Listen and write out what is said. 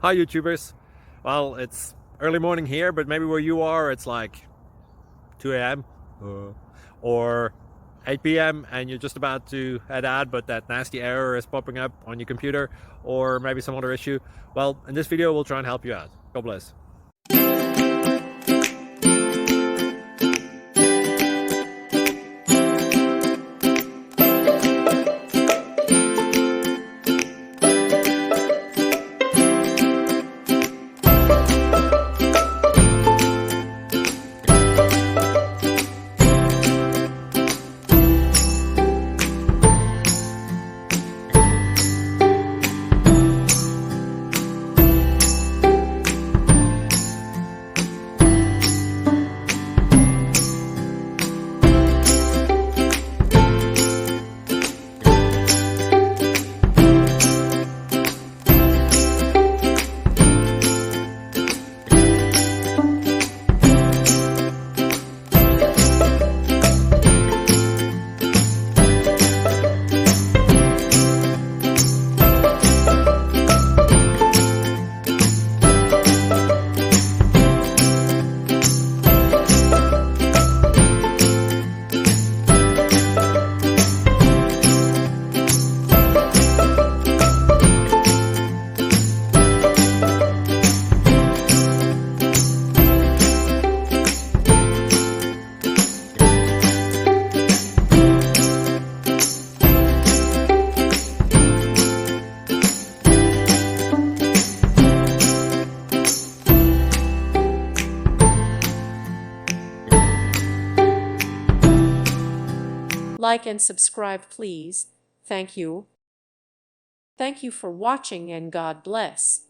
Hi YouTubers. Well, it's early morning here, but maybe where you are it's like 2 a.m. Or 8 p.m. and you're just about to head out, but that nasty error is popping up on your computer, or maybe some other issue. Well, in this video we'll try and help you out. God bless. Like and subscribe, please. Thank you. Thank you for watching, and God bless.